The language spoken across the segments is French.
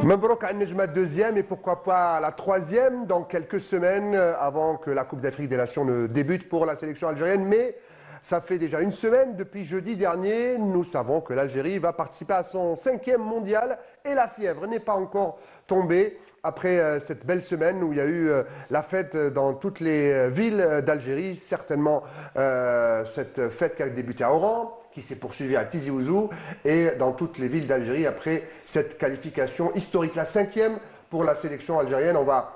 Mabrouk An-Nejma deuxième et pourquoi pas la troisième dans quelques semaines avant que la Coupe d'Afrique des Nations ne débute pour la sélection algérienne. Mais ça fait déjà une semaine, depuis jeudi dernier, nous savons que l'Algérie va participer à son 5e mondial et la fièvre n'est pas encore tombée. Après cette belle semaine où il y a eu la fête dans toutes les villes d'Algérie, certainement cette fête qui a débuté à Oran, qui s'est poursuivie à Tizi Ouzou et dans toutes les villes d'Algérie après cette qualification historique. La 5e pour la sélection algérienne. On va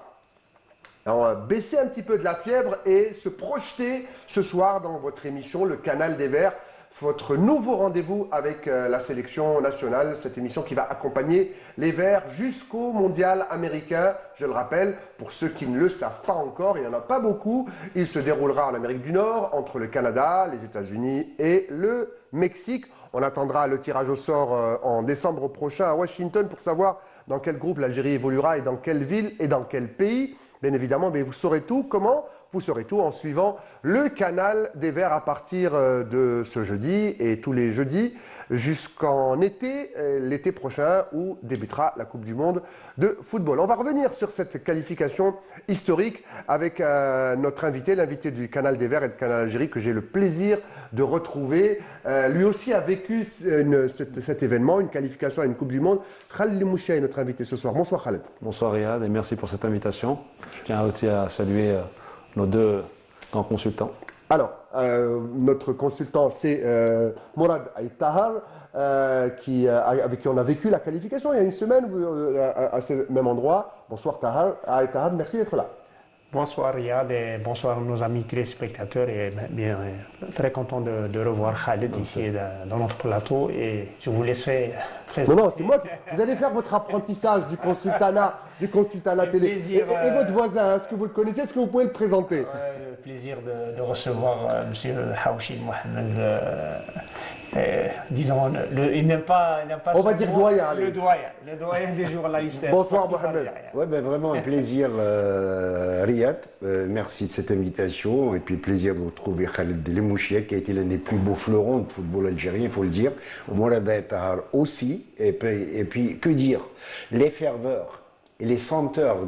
baisser un petit peu de la fièvre et se projeter ce soir dans votre émission Le Canal des Verts, votre nouveau rendez-vous avec la sélection nationale, cette émission qui va accompagner les Verts jusqu'au mondial américain. Je le rappelle, pour ceux qui ne le savent pas encore, il n'y en a pas beaucoup, il se déroulera en Amérique du Nord, entre le Canada, les États-Unis et le Mexique. On attendra le tirage au sort en décembre prochain à Washington pour savoir dans quel groupe l'Algérie évoluera et dans quelle ville et dans quel pays. Bien évidemment, mais vous saurez tout. Comment? Vous saurez tout en suivant le canal des Verts à partir de ce jeudi et tous les jeudis jusqu'en été, l'été prochain où débutera la Coupe du Monde de football. On va revenir sur cette qualification historique avec notre invité, l'invité du canal des Verts et du canal Algérie que j'ai le plaisir de retrouver. Lui aussi a vécu cet événement, une qualification à une Coupe du Monde. Khaled Lemouchia est notre invité ce soir. Bonsoir Khaled. Bonsoir Riyad et merci pour cette invitation. Je tiens aussi à saluer nos deux grands consultants. Alors, notre consultant, c'est Mourad Aït-Tahar, avec qui on a vécu la qualification il y a une semaine à ce même endroit. Bonsoir Aït-Tahar, merci d'être là. Bonsoir Riyad et bonsoir nos amis téléspectateurs et bien très content de revoir Khaled ici dans notre plateau et je vous laisserai présenter. Non, c'est moi. Vous allez faire votre apprentissage du consultanat télé. Plaisir, et votre voisin, est-ce que vous le connaissez? Est-ce que vous pouvez le présenter? Le plaisir de recevoir M. Haouchi Mohamed. Disons, il n'aime pas. On va dire doyen. Le doyen des journalistes. Bonsoir Mohamed. Ouais, vraiment un plaisir, Riyad. Merci de cette invitation. Et puis plaisir de retrouver Khaled Lemouchia, qui a été l'un des plus beaux fleurons de football algérien, il faut le dire. Mourad Aït-Tahar aussi. Et puis, que dire? Les ferveurs et les senteurs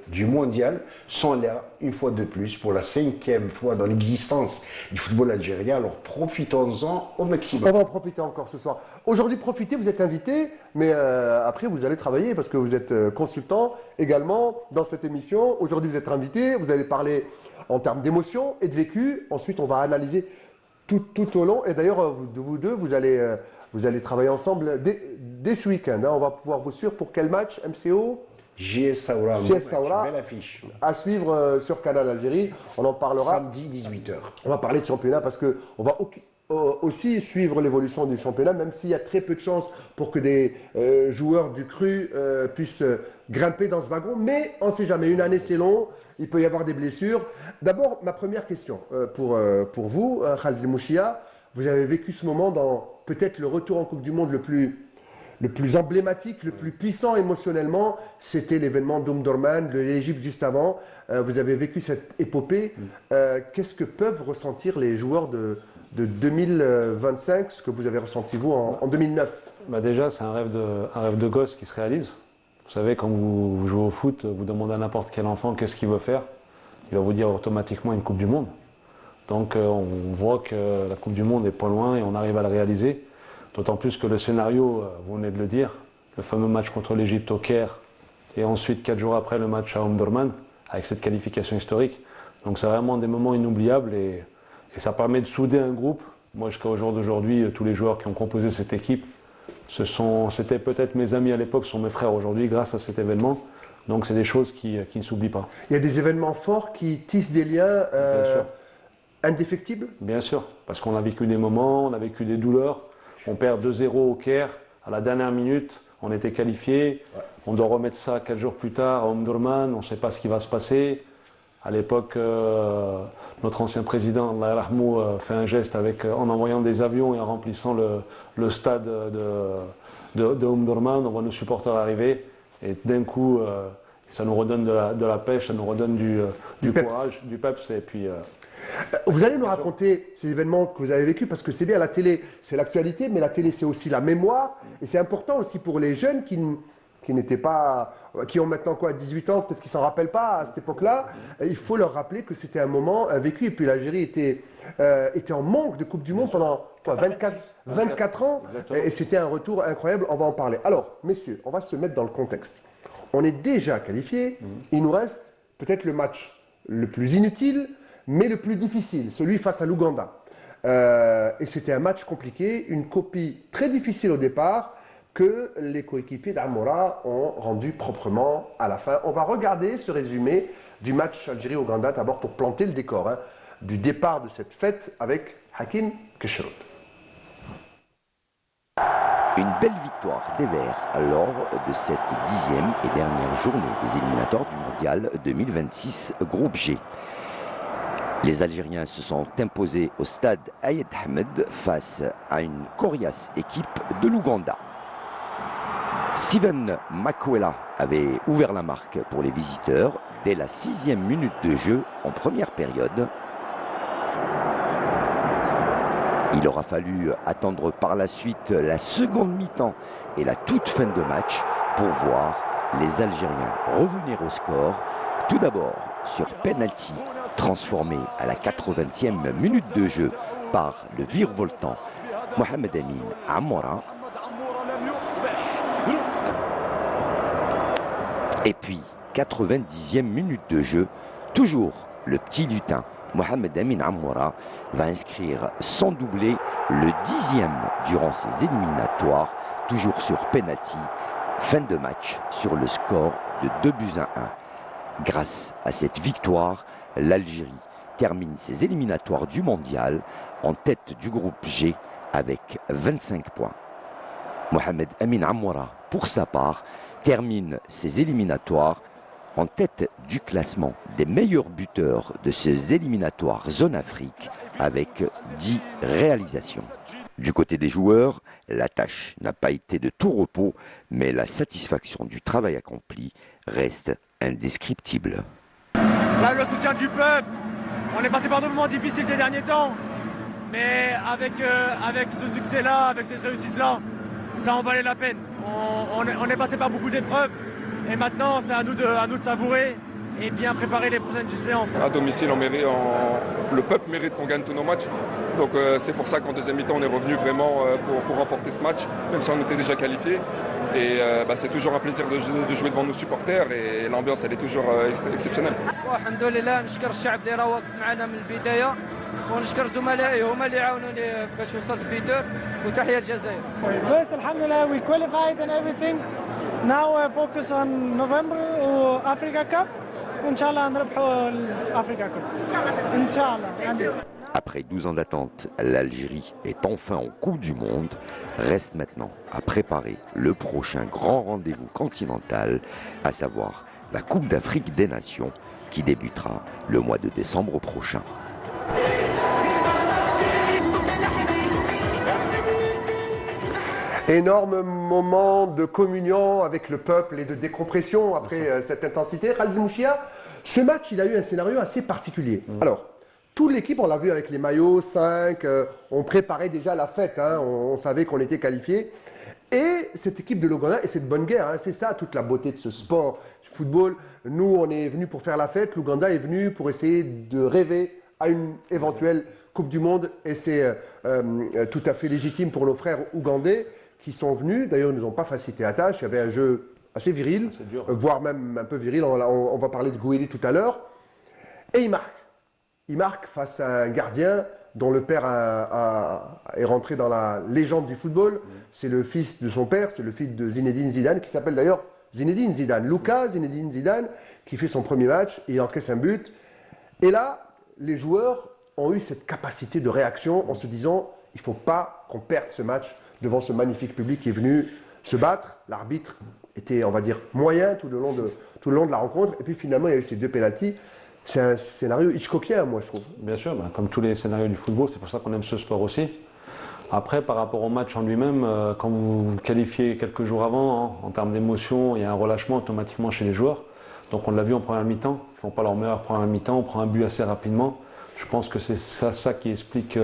du mondial sont là, une fois de plus, pour la 5e fois dans l'existence du football algérien. Alors profitons-en au maximum. On va en profiter encore ce soir. Aujourd'hui, profitez, vous êtes invité, mais après, vous allez travailler parce que vous êtes consultant également dans cette émission. Aujourd'hui, vous êtes invité, vous allez parler en termes d'émotion et de vécu. Ensuite, on va analyser tout au long. Et d'ailleurs, vous deux, vous allez travailler ensemble dès ce week-end. On va pouvoir vous suivre pour quel match? MCO? JS Saoura, belle affiche. À suivre sur Canal Algérie. On en parlera. Samedi 18h. On va parler de championnat parce qu'on va aussi suivre l'évolution du championnat, même s'il y a très peu de chances pour que des joueurs du cru puissent grimper dans ce wagon. Mais on ne sait jamais. Une année, c'est long. Il peut y avoir des blessures. D'abord, ma première question pour vous, Khaled Lemouchia. Vous avez vécu ce moment dans peut-être le retour en Coupe du Monde le plus emblématique, le plus puissant émotionnellement, c'était l'événement d'Omdurman, de l'Égypte juste avant. Vous avez vécu cette épopée. Qu'est-ce que peuvent ressentir les joueurs de 2025, ce que vous avez ressenti vous en 2009? Déjà, c'est un rêve de gosse qui se réalise. Vous savez, quand vous jouez au foot, vous demandez à n'importe quel enfant qu'est-ce qu'il veut faire. Il va vous dire automatiquement une Coupe du Monde. Donc on voit que la Coupe du Monde est pas loin et on arrive à la réaliser. D'autant plus que le scénario, vous venez de le dire, le fameux match contre l'Égypte au Caire, et ensuite 4 jours après le match à Omdurman, avec cette qualification historique. Donc c'est vraiment des moments inoubliables et ça permet de souder un groupe. Moi jusqu'à au jour d'aujourd'hui, tous les joueurs qui ont composé cette équipe, c'était peut-être mes amis à l'époque, ce sont mes frères aujourd'hui grâce à cet événement. Donc c'est des choses qui ne s'oublient pas. Il y a des événements forts qui tissent des liens indéfectibles? Bien sûr, parce qu'on a vécu des moments, on a vécu des douleurs. On perd 2-0 au Caire, à la dernière minute, on était qualifié. Ouais. On doit remettre ça 4 jours plus tard à Omdurman, on ne sait pas ce qui va se passer. À l'époque, notre ancien président, Allah Yarhamou, fait un geste en envoyant des avions et en remplissant le stade de Omdurman. On voit nos supporters arriver et d'un coup, ça nous redonne de la pêche, ça nous redonne du courage, du peps. Et puis, vous allez nous raconter ces événements que vous avez vécus, parce que c'est bien, la télé, c'est l'actualité, mais la télé, c'est aussi la mémoire. Et c'est important aussi pour les jeunes qui qui ont maintenant quoi, 18 ans, peut-être qu'ils s'en rappellent pas à cette époque-là. Il faut leur rappeler que c'était un moment vécu. Et puis l'Algérie était en manque de Coupe du Monde pendant quoi, 24 ans. Et c'était un retour incroyable. On va en parler. Alors, messieurs, on va se mettre dans le contexte. On est déjà qualifiés. Il nous reste peut-être le match le plus inutile, mais le plus difficile, celui face à l'Ouganda. Et c'était un match compliqué, une copie très difficile au départ, que les coéquipiers d'Amora ont rendu proprement à la fin. On va regarder ce résumé du match Algérie-Ouganda, d'abord pour planter le décor du départ de cette fête avec Hakim Kesherout. Une belle victoire des Verts lors de cette 10e et dernière journée des éliminatoires du Mondial 2026 groupe G. Les Algériens se sont imposés au stade Ayed Ahmed face à une coriace équipe de l'Ouganda. Steven Makwela avait ouvert la marque pour les visiteurs dès la 6e minute de jeu en première période. Il aura fallu attendre par la suite la seconde mi-temps et la toute fin de match pour voir les Algériens revenir au score. Tout d'abord sur penalty transformé à la 80e minute de jeu par le virevoltant Mohamed Amin Amora. Et puis 90e minute de jeu, toujours le petit lutin Mohamed Amin Amora va inscrire son doublé, le 10e durant ces éliminatoires, toujours sur penalty. Fin de match sur le score de 2-1. Grâce à cette victoire, l'Algérie termine ses éliminatoires du mondial en tête du groupe G avec 25 points. Mohamed Amin Amora, pour sa part, termine ses éliminatoires en tête du classement des meilleurs buteurs de ces éliminatoires zone Afrique avec 10 réalisations. Du côté des joueurs, la tâche n'a pas été de tout repos, mais la satisfaction du travail accompli reste indescriptible. Là, le soutien du peuple, on est passé par des moments difficiles ces derniers temps, mais avec ce succès-là, avec cette réussite-là, ça en valait la peine. On est passé par beaucoup d'épreuves, et maintenant c'est à nous de savourer et bien préparer les prochaines séances. À domicile, le peuple mérite qu'on gagne tous nos matchs. Donc c'est pour ça qu'en deuxième mi-temps, on est revenu vraiment pour remporter ce match, même si on était déjà qualifié. Et c'est toujours un plaisir de jouer devant nos supporters et l'ambiance, elle est toujours exceptionnelle. الحمد لله نشكر الشعب اللي راه واقف معنا من البدايه ونشكر زملائي هما اللي عاونوني باش وصلت بيتر وتحيه الجزائر. بس الحمد لله we qualified and everything. Now focus on November وافريكا كاب وان شاء الله نربحوا الافريكا كاب. ان شاء الله. Après 12 ans d'attente, l'Algérie est enfin en Coupe du Monde. Reste maintenant à préparer le prochain grand rendez-vous continental, à savoir la Coupe d'Afrique des Nations, qui débutera le mois de décembre prochain. Énorme moment de communion avec le peuple et de décompression après cette intensité. Khalid Mouchia, ce match, il a eu un scénario assez particulier. Alors, toute l'équipe, on l'a vu avec les maillots, 5, on préparait déjà la fête, on savait qu'on était qualifiés. Et cette équipe de l'Ouganda, et cette bonne guerre, c'est ça toute la beauté de ce sport, du football. Nous, on est venus pour faire la fête, l'Ouganda est venu pour essayer de rêver à une éventuelle Coupe du Monde. Et c'est tout à fait légitime pour nos frères ougandais qui sont venus. D'ailleurs, ils ne nous ont pas facilité la tâche, il y avait un jeu assez viril, voire même un peu viril, on va parler de Gouiri tout à l'heure. Et il marque. Il marque face à un gardien dont le père est rentré dans la légende du football. C'est le fils de son père, c'est le fils de Zinedine Zidane, qui s'appelle d'ailleurs Zinedine Zidane. Luka Zinedine Zidane, qui fait son premier match et encaisse un but. Et là, les joueurs ont eu cette capacité de réaction en se disant il ne faut pas qu'on perde ce match devant ce magnifique public qui est venu se battre. L'arbitre était, on va dire, moyen tout le long de la rencontre. Et puis finalement, il y a eu ces 2 pénaltys. C'est un scénario Hitchcockien, moi, je trouve. Bien sûr, comme tous les scénarios du football, c'est pour ça qu'on aime ce sport aussi. Après, par rapport au match en lui-même, quand vous vous qualifiez quelques jours avant, en termes d'émotion, il y a un relâchement automatiquement chez les joueurs. Donc on l'a vu en première mi-temps, ils ne font pas leur meilleure première mi-temps, on prend un but assez rapidement. Je pense que c'est ça qui explique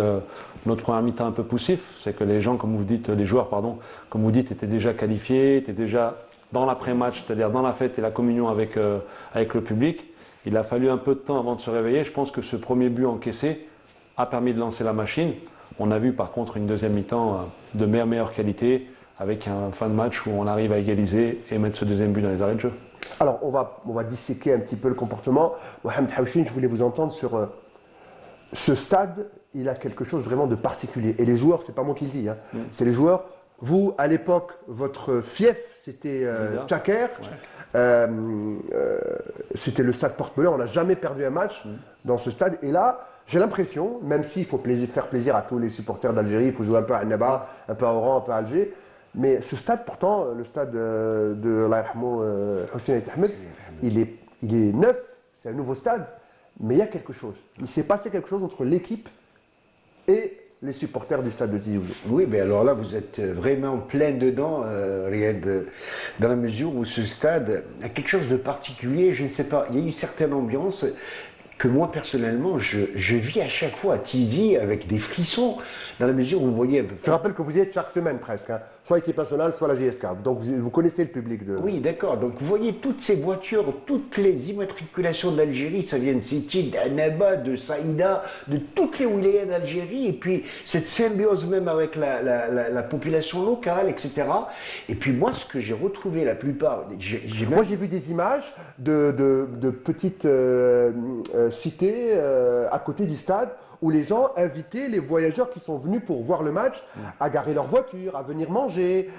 notre première mi-temps un peu poussif. C'est que les gens, comme vous dites, les joueurs, pardon, comme vous dites, étaient déjà qualifiés, étaient déjà dans l'après-match, c'est-à-dire dans la fête et la communion avec le public. Il a fallu un peu de temps avant de se réveiller. Je pense que ce premier but encaissé a permis de lancer la machine. On a vu par contre une deuxième mi-temps de meilleure qualité, avec un fin de match où on arrive à égaliser et mettre ce deuxième but dans les arrêts de jeu. Alors, on va disséquer un petit peu le comportement. Mohamed Hawchin, je voulais vous entendre sur ce stade. Il a quelque chose vraiment de particulier. Et les joueurs, c'est pas moi qui le dis, hein. C'est les joueurs. Vous, à l'époque, votre fief, c'était Tchaker. C'était le stade Porte-Bonheur. On n'a jamais perdu un match dans ce stade. Et là, j'ai l'impression, même s'il faut faire plaisir à tous les supporters d'Algérie, il faut jouer un peu à Annaba, un peu à Oran, un peu à Alger. Mais ce stade, pourtant, le stade de Allah yarhamou, Hussein Ait Ahmed, il est neuf, c'est un nouveau stade, mais il y a quelque chose. Il s'est passé quelque chose entre l'équipe et les supporters du stade de Tizi Ouzou. Oui, mais alors là, vous êtes vraiment plein dedans, Riyad, dans la mesure où ce stade a quelque chose de particulier, je ne sais pas, il y a une certaine ambiance que moi personnellement, je vis à chaque fois à Tizi avec des frissons, dans la mesure où vous voyez... Je rappelle que vous y êtes chaque semaine presque, hein. Soit l'équipe nationale, soit la JSK. Donc vous connaissez le public de... Oui, d'accord. Donc vous voyez toutes ces voitures, toutes les immatriculations d'Algérie, ça vient de Sétil, d'Annaba, de Saïda, de toutes les wilayas d'Algérie, et puis cette symbiose même avec la population locale, etc. Et puis moi, ce que j'ai retrouvé la plupart... Moi, j'ai vu des images de petites cités à côté du stade, où les gens invitaient les voyageurs qui sont venus pour voir le match à garer leur voiture, à venir manger.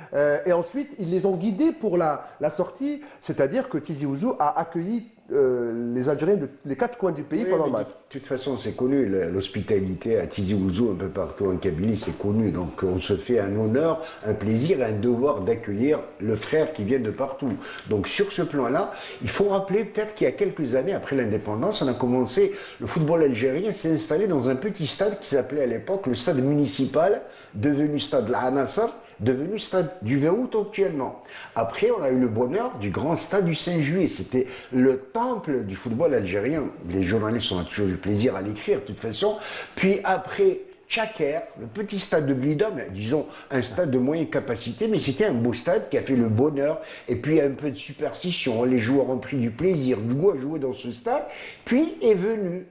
Et ensuite, ils les ont guidés pour la sortie. C'est-à-dire que Tizi Ouzou a accueilli les Algériens des quatre coins du pays pendant le match. De toute façon, c'est connu, l'hospitalité à Tizi Ouzou, un peu partout en Kabylie, c'est connu. Donc on se fait un honneur, un plaisir, un devoir d'accueillir le frère qui vient de partout. Donc sur ce plan-là, il faut rappeler peut-être qu'il y a quelques années, après l'indépendance, on a commencé, le football algérien s'est installé dans un petit stade qui s'appelait à l'époque le stade municipal, devenu stade La Nasser, devenu stade du 20 août actuellement. Après, on a eu le bonheur du grand stade du 5 juillet. C'était le temple du football algérien. Les journalistes ont toujours eu plaisir à l'écrire, de toute façon. Puis après, Tchaker, le petit stade de Blidom, disons un stade de moyenne capacité, mais c'était un beau stade qui a fait le bonheur. Et puis un peu de superstition. Les joueurs ont pris du plaisir, du goût à jouer dans ce stade. Puis est venu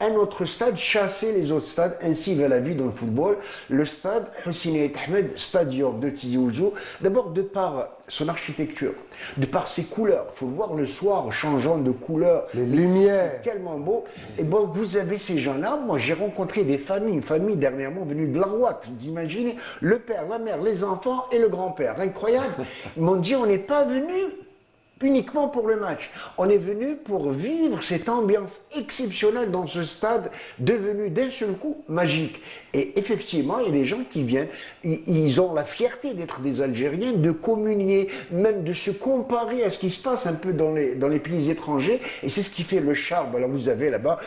un autre stade chasser les autres stades, ainsi va la vie dans le football. Le stade Hussein Ait Ahmed, stadium de Tizi Ouzou, d'abord de par son architecture, de par ses couleurs. Il faut le voir le soir changeant de couleur. Les lumières. C'est tellement beau. Et bon, vous avez ces gens-là. Moi, j'ai rencontré des familles, une famille dernièrement venue de Larouat. Vous imaginez, le père, la mère, les enfants et le grand-père. Incroyable. Ils m'ont dit, on n'est pas venu uniquement pour le match. On est venu pour vivre cette ambiance exceptionnelle dans ce stade devenu d'un seul coup magique. Et effectivement, il y a des gens qui viennent, ils ont la fierté d'être des Algériens, de communier, même de se comparer à ce qui se passe un peu dans les pays étrangers. Et c'est ce qui fait le charme. Alors vous avez là-bas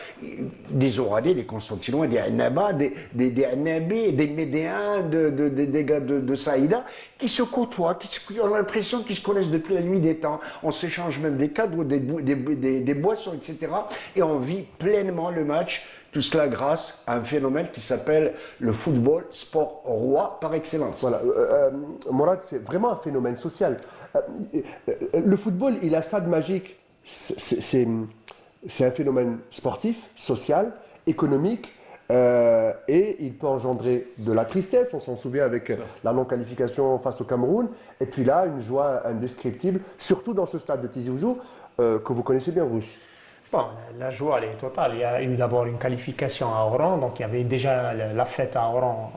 des Oranais, des Constantinois, des Annaba, des Annabés, des Médéens, des gars de Saïda, qui se côtoient, qui ont l'impression qu'ils se connaissent depuis la nuit des temps. On s'échange même des cadeaux, des boissons, etc. Et on vit pleinement le match. Tout cela grâce à un phénomène qui s'appelle le football, sport roi par excellence. Voilà, Morad, c'est vraiment un phénomène social. Le football, il a ça de magique. C'est un phénomène sportif, social, économique, et il peut engendrer de la tristesse. On s'en souvient avec la non-qualification face au Cameroun. Et puis là, une joie indescriptible, surtout dans ce stade de Tizi Ouzou, que vous connaissez bien, vous aussi. Bon, la joie, elle est totale. Il y a eu d'abord une qualification à Oran, donc il y avait déjà la fête à Oran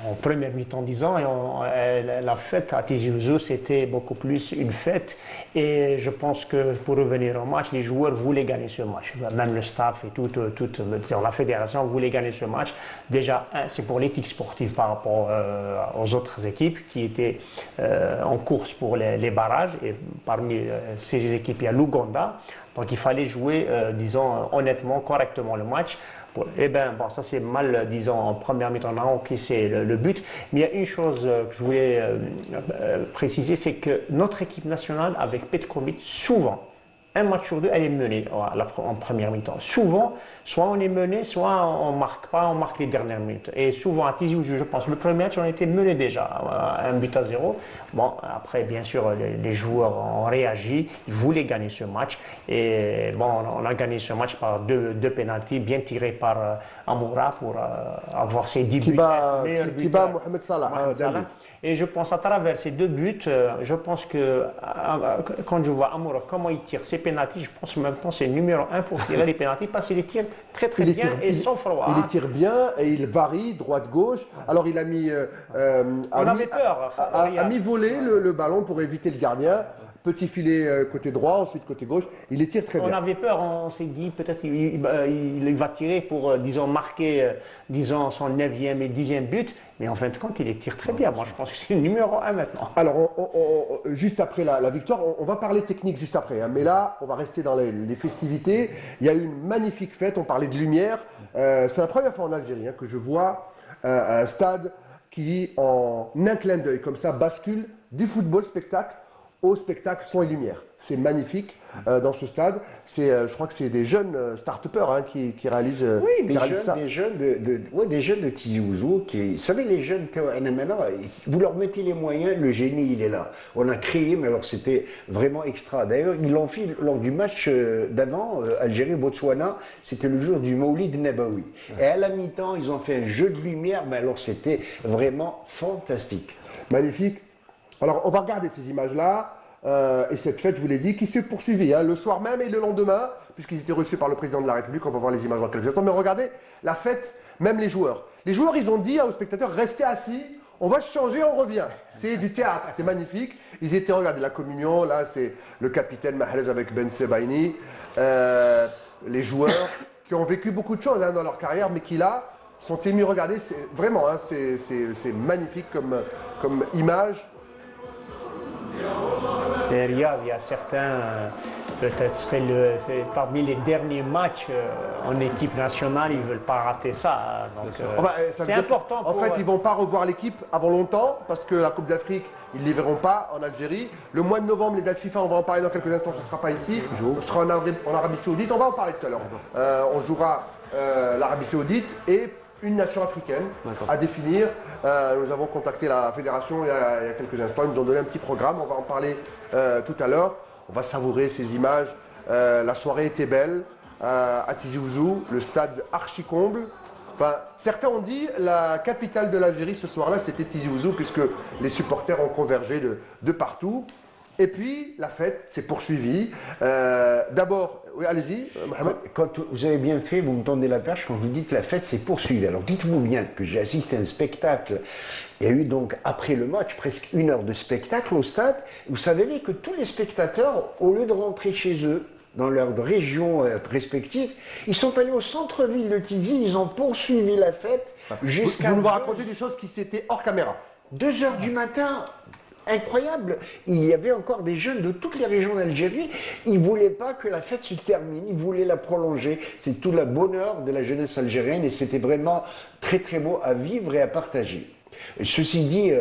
en première mi-temps, disons, et la fête à Tizi Ouzou, c'était beaucoup plus une fête. Et je pense que pour revenir au match, les joueurs voulaient gagner ce match. Même le staff et toute la fédération voulait gagner ce match. Déjà, c'est pour l'éthique sportive par rapport aux autres équipes qui étaient en course pour les barrages. Et parmi ces équipes, il y a l'Ouganda. Donc il fallait jouer, disons, honnêtement, correctement le match. Eh bien, bon, ça c'est mal, disons, en première mi-temps, on a encaissé le but. Mais il y a une chose que je voulais préciser, c'est que notre équipe nationale, avec Petkovic, souvent, un match sur deux, elle est menée en première mi-temps. Souvent, soit on est mené, soit on ne marque pas, on marque les dernières minutes. Et souvent, à Tizi Ouzou, je pense, le premier match, on était mené déjà, 1-0. Bon, après, bien sûr, les joueurs ont réagi, ils voulaient gagner ce match. Et bon, on a gagné ce match par deux pénaltys bien tirés par Amoura pour avoir ses 10 buts. Qui bat Mohamed Salah. Et je pense à travers ces 2 buts, je pense que quand je vois Amoura, comment il tire ses pénaltys, je pense maintenant c'est numéro 1 pour tirer les pénaltys parce qu'il les tire très bien et sans froid. Il les tire bien et il varie droite-gauche. Alors il a mis. On avait peur. A mis voler le ballon pour éviter le gardien. Petit filet côté droit, ensuite côté gauche. Il les tire très bien. On avait peur, on s'est dit peut-être il va tirer pour, disons, marquer disons, son 9e et 10e but. Mais en fin de compte, il les tire très bien. Moi, je pense que c'est le numéro 1 maintenant. Alors, juste après la victoire, on va parler technique juste après. Hein, mais là, on va rester dans les festivités. Il y a eu une magnifique fête. On parlait de lumière. C'est la première fois en Algérie hein, que je vois un stade qui, en un clin d'œil, comme ça, bascule du football spectacle au spectacle son et lumière. C'est magnifique dans ce stade. Je crois que c'est des jeunes start-upers hein, qui réalisent, ça. Des jeunes de Tizi Ouzou. Vous savez, les jeunes vous leur mettez les moyens, le génie il est là. On a créé, mais alors c'était vraiment extra. D'ailleurs, ils l'ont fait lors du match d'avant, Algérie-Botswana, c'était le jour du Maulid Nabawi. Et à la mi-temps, ils ont fait un jeu de lumière, mais alors c'était vraiment fantastique. Magnifique. Alors, on va regarder ces images-là et cette fête, je vous l'ai dit, qui s'est poursuivie hein, le soir même et le lendemain, puisqu'ils étaient reçus par le président de la République. On va voir les images dans quelques instants. Mais regardez, la fête, même les joueurs. Les joueurs, ils ont dit aux spectateurs, restez assis, on va changer, on revient. C'est du théâtre, c'est magnifique. Ils étaient, regardez, la communion, là, c'est le capitaine Mahrez avec Ben Sebaini. Les joueurs qui ont vécu beaucoup de choses hein, dans leur carrière, mais qui là, sont émus. Regardez, c'est vraiment, hein, c'est magnifique comme image. Derrière, il y a certains, peut-être c'est parmi les derniers matchs en équipe nationale, ils ne veulent pas rater ça. Donc, c'est important. En fait, ils ne vont pas revoir l'équipe avant longtemps parce que la Coupe d'Afrique, ils ne les verront pas en Algérie. Le mois de novembre, les dates FIFA, on va en parler dans quelques instants, ce ne sera pas ici. On sera en Arabie Saoudite, on va en parler tout à l'heure. On jouera l'Arabie Saoudite et une nation africaine à définir. Nous avons contacté la fédération il y a quelques instants. Ils nous ont donné un petit programme. On va en parler tout à l'heure. On va savourer ces images. La soirée était belle à Tizi Ouzou, le stade archi-comble. Enfin, certains ont dit la capitale de l'Algérie ce soir-là, c'était Tizi Ouzou, puisque les supporters ont convergé de partout. Et puis, la fête s'est poursuivie. D'abord, oui, allez-y, Mohamed. Quand vous avez bien fait, vous me tendez la perche quand vous dites que la fête s'est poursuivie. Alors, dites-vous bien que j'ai assisté à un spectacle. Il y a eu donc, après le match, presque 1 heure de spectacle au stade. Vous savez que tous les spectateurs, au lieu de rentrer chez eux, dans leur région respective, ils sont allés au centre-ville de Tizi, ils ont poursuivi la fête jusqu'à... Vous nous racontez des choses qui s'étaient hors caméra. 2 heures du matin. Incroyable. Il y avait encore des jeunes de toutes les régions d'Algérie. Ils ne voulaient pas que la fête se termine, ils voulaient la prolonger. C'est tout le bonheur de la jeunesse algérienne et c'était vraiment très très beau à vivre et à partager. Ceci dit,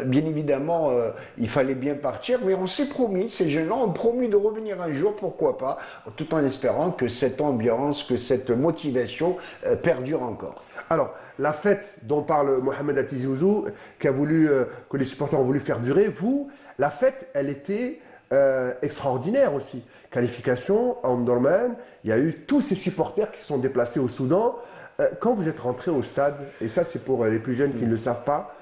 bien évidemment, il fallait bien partir, mais on s'est promis, ces jeunes-là ont promis de revenir un jour, pourquoi pas, tout en espérant que cette ambiance, que cette motivation perdure encore. Alors, la fête dont parle Mohamed à Tizi Ouzou, que les supporters ont voulu faire durer, la fête, elle était extraordinaire aussi. Qualification, Omdurman, il y a eu tous ces supporters qui se sont déplacés au Soudan. Quand vous êtes rentré au stade, et ça c'est pour les plus jeunes qui ne le savent pas,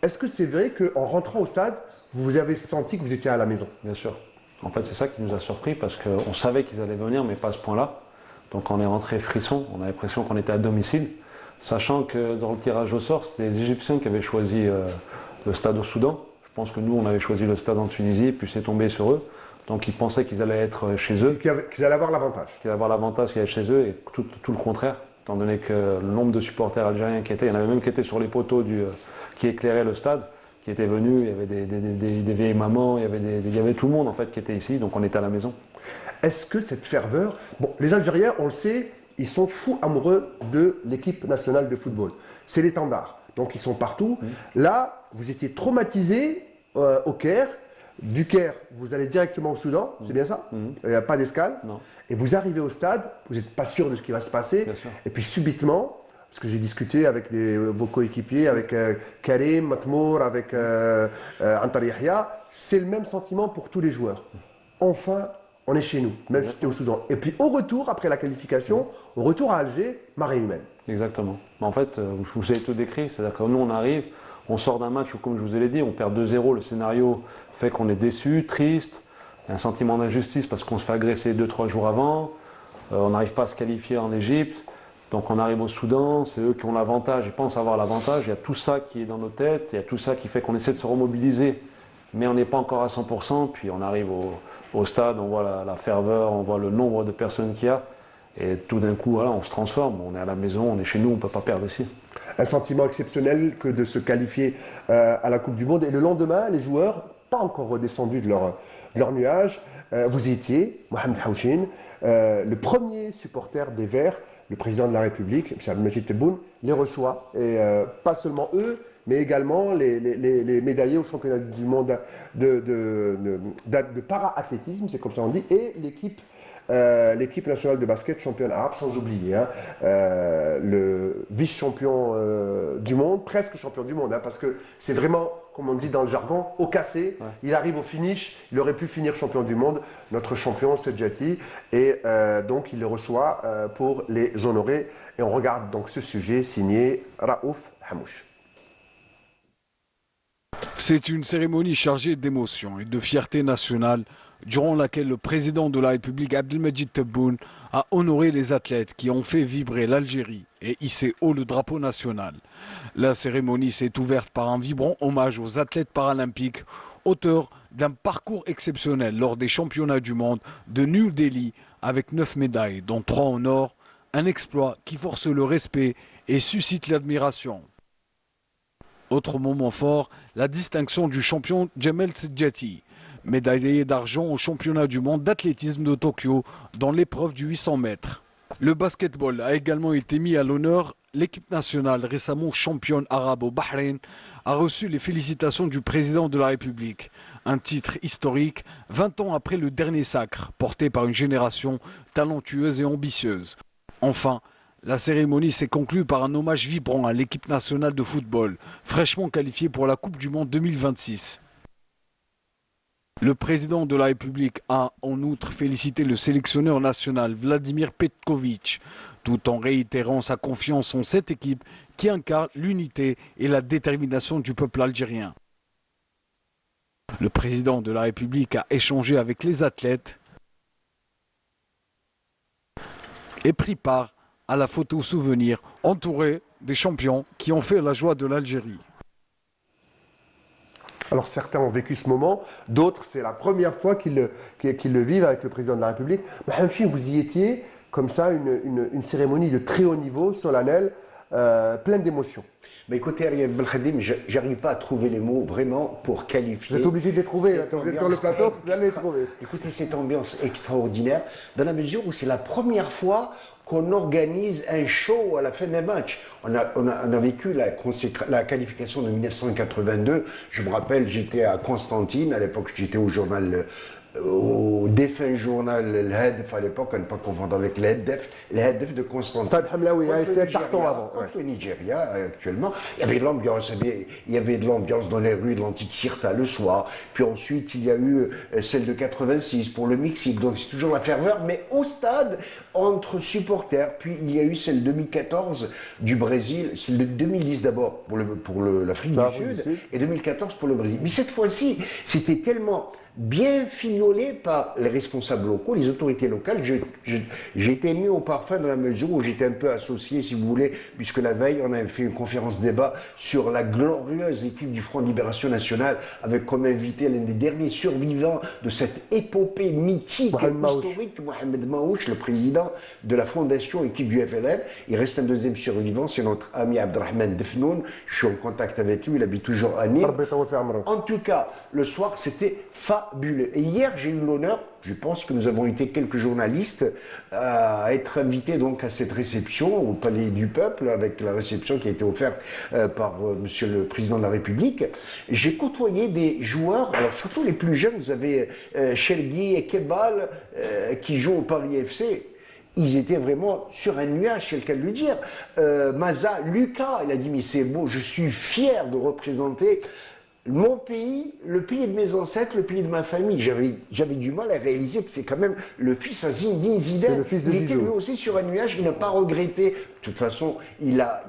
est-ce que c'est vrai qu'en rentrant au stade, vous avez senti que vous étiez à la maison? Bien sûr. En fait, c'est ça qui nous a surpris parce qu'on savait qu'ils allaient venir, mais pas à ce point-là. Donc on est rentré frisson, on a l'impression qu'on était à domicile. Sachant que dans le tirage au sort, c'était les Égyptiens qui avaient choisi le stade au Soudan. Je pense que nous, on avait choisi le stade en Tunisie, puis c'est tombé sur eux. Donc ils pensaient qu'ils allaient être chez eux. Qu'ils allaient avoir l'avantage. Qu'ils allaient avoir l'avantage qu'ils allaient chez eux, et tout le contraire. Étant donné que le nombre de supporters algériens qui étaient, il y en avait même qui étaient sur les poteaux qui éclairaient le stade, qui étaient venus, il y avait des vieilles mamans, il y avait tout le monde en fait qui était ici, donc on était à la maison. Est-ce que cette ferveur... Bon, les Algériens, on le sait, ils sont fous amoureux de l'équipe nationale de football. C'est l'étendard, donc ils sont partout. Là, vous étiez traumatisés au Caire, Du Caire, vous allez directement au Soudan, c'est bien ça? Il n'y a pas d'escale. Non. Et vous arrivez au stade, vous n'êtes pas sûr de ce qui va se passer. Bien sûr. Et puis subitement, parce que j'ai discuté avec vos coéquipiers, avec Karim, Matmour, avec Antar Yahya, c'est le même sentiment pour tous les joueurs. Enfin, on est chez nous, même si c'était au Soudan. Et puis au retour, après la qualification, au retour à Alger, marée humaine. Exactement. Mais en fait, vous avez tout décrit. C'est-à-dire que nous, on arrive, on sort d'un match où, comme je vous ai dit, on perd 2-0. Le scénario fait qu'on est déçu, triste. Il y a un sentiment d'injustice parce qu'on se fait agresser 2-3 jours avant. On n'arrive pas à se qualifier en Égypte. Donc on arrive au Soudan, c'est eux qui ont l'avantage, ils pensent avoir l'avantage. Il y a tout ça qui est dans nos têtes, il y a tout ça qui fait qu'on essaie de se remobiliser. Mais on n'est pas encore à 100%. Puis on arrive au stade, on voit la ferveur, on voit le nombre de personnes qu'il y a. Et tout d'un coup, voilà, on se transforme. On est à la maison, on est chez nous, on ne peut pas perdre ici. Un sentiment exceptionnel que de se qualifier à la Coupe du Monde. Et le lendemain, les joueurs, pas encore redescendus de leur nuage, vous y étiez, Mohamed Haouchine, le premier supporter des Verts, le président de la République, M. Abdelmajid Tebboune, les reçoit. Et pas seulement eux, mais également les médaillés au championnat du monde de para-athlétisme, c'est comme ça on dit, et l'équipe nationale de basket championne arabe, sans oublier le vice-champion du monde, presque champion du monde, parce que c'est vraiment, comme on dit dans le jargon, au cassé. Ouais. Il arrive au finish, il aurait pu finir champion du monde, notre champion Sedjati, et donc il le reçoit pour les honorer. Et on regarde donc ce sujet signé Raouf Hamouche. C'est une cérémonie chargée d'émotion et de fierté nationale durant laquelle le président de la République Abdelmajid Tebboune a honoré les athlètes qui ont fait vibrer l'Algérie et hissé haut le drapeau national. La cérémonie s'est ouverte par un vibrant hommage aux athlètes paralympiques, auteurs d'un parcours exceptionnel lors des championnats du monde de New Delhi avec 9 médailles, dont 3 en or, un exploit qui force le respect et suscite l'admiration. Autre moment fort, la distinction du champion Djamel Sedjati, médaillé d'argent au championnat du monde d'athlétisme de Tokyo dans l'épreuve du 800 mètres. Le basketball a également été mis à l'honneur. L'équipe nationale, récemment championne arabe au Bahreïn, a reçu les félicitations du président de la République. Un titre historique 20 ans après le dernier sacre, porté par une génération talentueuse et ambitieuse. Enfin, la cérémonie s'est conclue par un hommage vibrant à l'équipe nationale de football, fraîchement qualifiée pour la Coupe du Monde 2026. Le président de la République a en outre félicité le sélectionneur national Vladimir Petkovic, tout en réitérant sa confiance en cette équipe qui incarne l'unité et la détermination du peuple algérien. Le président de la République a échangé avec les athlètes et pris part à la photo souvenir entouré des champions qui ont fait la joie de l'Algérie. Alors certains ont vécu ce moment, d'autres c'est la première fois qu'ils le vivent avec le président de la République. Mohamed Chine, vous y étiez, comme ça, une cérémonie de très haut niveau, solennelle, pleine d'émotions. Mais écoutez, Ariel Belkhadim, j'arrive pas à trouver les mots vraiment pour qualifier. Vous êtes obligé de les trouver, vous êtes sur le plateau, vous allez les trouver. Écoutez, cette ambiance extraordinaire, dans la mesure où c'est la première fois qu'on organise un show à la fin d'un match. On a vécu la qualification de 1982. Je me rappelle, j'étais à Constantine, à l'époque j'étais au journal, au défunt journal Le Hadef à l'époque, à ne pas confondre avec le Hadef de Constantine. Stade Hamlaoui, il fait carton avant. Contre le Nigeria actuellement. Il y avait de l'ambiance, il y avait de l'ambiance dans les rues de l'antique Sirta le soir. Puis ensuite, il y a eu celle de 86 pour le Mexique. Donc c'est toujours la ferveur, mais au stade, entre supporters. Puis il y a eu celle de 2014 du Brésil, celle de 2010 d'abord pour l'Afrique du Sud et 2014 pour le Brésil. Mais cette fois-ci, c'était tellement bien fignolé par les responsables locaux, les autorités locales. J'ai été mis au parfum dans la mesure où j'étais un peu associé, si vous voulez, puisque la veille, on avait fait une conférence débat sur la glorieuse équipe du Front de Libération Nationale, avec comme invité l'un des derniers survivants de cette épopée mythique, historique, Mohamed Maouch, le président de la fondation équipe du FLN. Il reste un deuxième survivant, c'est notre ami Abdelrahman Defnoun. Je suis en contact avec lui, il habite toujours à Nîmes. En tout cas, le soir, c'était fabuleux. fabuleux. Et hier, j'ai eu l'honneur, je pense que nous avons été quelques journalistes à être invités donc à cette réception au Palais du Peuple, avec la réception qui a été offerte par Monsieur le Président de la République. J'ai côtoyé des joueurs, alors surtout les plus jeunes, vous avez Chergui et Kebal qui jouent au Paris FC. Ils étaient vraiment sur un nuage, c'est le cas de le dire. Maza, Lucas, il a dit mais c'est beau, je suis fier de représenter mon pays, le pays de mes ancêtres, le pays de ma famille. J'avais du mal à réaliser que c'est quand même le fils à Zinedine Zidane. C'est le fils de il était Zizou. lui aussi sur un nuage, il n'a pas regretté. De toute façon, il a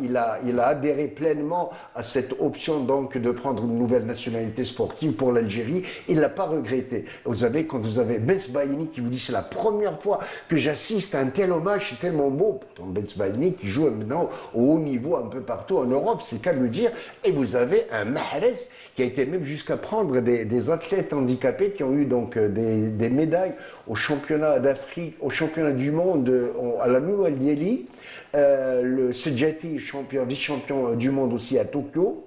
adhéré pleinement à cette option donc de prendre une nouvelle nationalité sportive pour l'Algérie. Il ne l'a pas regretté. Quand vous avez Besbaini qui vous dit c'est la première fois que j'assiste à un tel hommage, c'est tellement beau. Pourtant Besbaini qui joue maintenant au haut niveau un peu partout en Europe, c'est le cas de le dire. Et vous avez un Mahrez qui a été même jusqu'à prendre des athlètes handicapés qui ont eu donc des médailles au championnat d'Afrique, au championnat du monde à la Nouvelle-Delhi. Le Sedjati, vice-champion du monde aussi à Tokyo,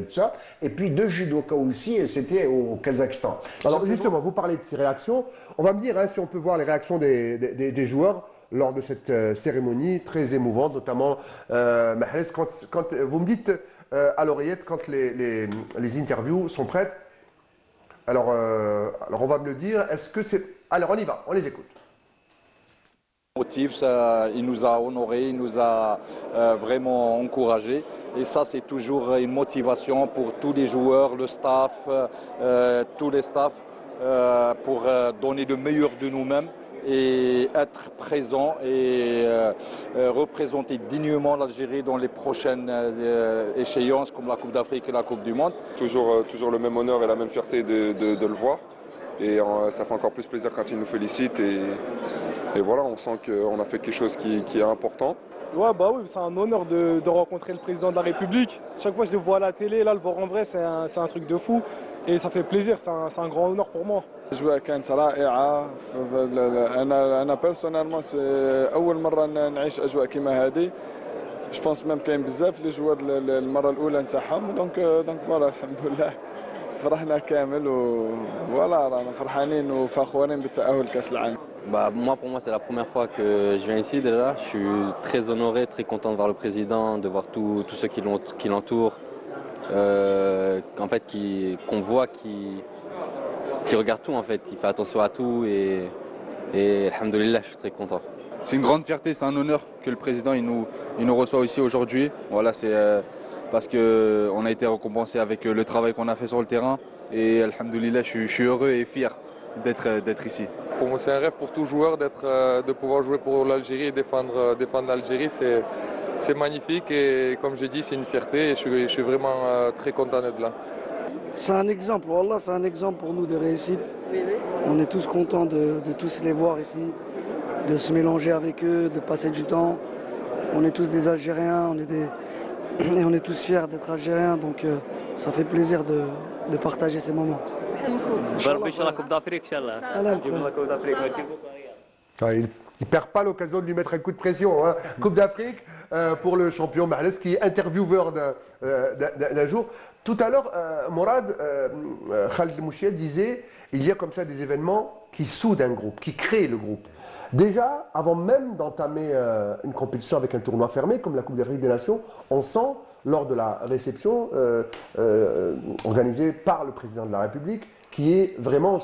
ça. Et puis 2 judokas aussi, c'était au Kazakhstan. Alors justement, vous parlez de ces réactions. On va me dire si on peut voir les réactions des joueurs lors de cette cérémonie très émouvante, notamment Mahrez, quand vous me dites à l'oreillette quand les interviews sont prêtes. Alors on va me le dire. Est-ce que c'est... Alors on y va, on les écoute. Il nous a honorés, il nous a vraiment encouragés. Et ça, c'est toujours une motivation pour tous les joueurs, le staff, tous les staffs, pour donner le meilleur de nous-mêmes et être présents et représenter dignement l'Algérie dans les prochaines échéances comme la Coupe d'Afrique et la Coupe du Monde. Toujours le même honneur et la même fierté de le voir. Et ça fait encore plus plaisir quand il nous félicite. Et voilà, on sent qu'on a fait quelque chose qui est important. Ouais, bah oui, c'est un honneur de rencontrer le président de la République. Chaque fois que je le vois à la télé, là, le voir en vrai, c'est un truc de fou. Et ça fait plaisir, c'est un grand honneur pour moi. الأجواء كانت رائعة. أنا بيرسونيلمون سي أول مرة نعيش أجواء كيما هذه. جو بونس ميم كاين بزاف لي جوار المرة الأولى نتاعهم دونك فوالا الحمد لله فرحنا كامل وفوالا رانا فرحانين وفخورين بالتأهل لكأس العالم. Pour moi, c'est la première fois que je viens ici déjà. Je suis très honoré, très content de voir le président, de voir tous ceux qui l'entourent, en fait, qu'on voit, qui regarde tout en fait, qui fait attention à tout et alhamdoulilah, je suis très content. C'est une grande fierté, c'est un honneur que le président il nous reçoit ici aujourd'hui. Voilà, c'est parce qu'on a été récompensé avec le travail qu'on a fait sur le terrain et alhamdoulilah, je suis heureux et fier d'être ici. Pour moi, c'est un rêve pour tout joueur de pouvoir jouer pour l'Algérie et défendre l'Algérie. C'est magnifique et comme j'ai dit, c'est une fierté et je suis vraiment très content d'être là. C'est un exemple, Wallah, c'est un exemple pour nous de réussite. On est tous contents de tous les voir ici, de se mélanger avec eux, de passer du temps. On est tous des Algériens, et on est tous fiers d'être Algériens, donc ça fait plaisir de partager ces moments. Il ne perd pas l'occasion de lui mettre un coup de pression. Hein. Coupe d'Afrique pour le champion Mahrez qui est intervieweur d'un jour. Tout à l'heure, Mourad, Khalid Mouchied disait il y a comme ça des événements qui soudent un groupe, qui créent le groupe. Déjà, avant même d'entamer une compétition avec un tournoi fermé comme la Coupe d'Afrique des Nations, on sent lors de la réception organisée par le président de la République, qui est vraiment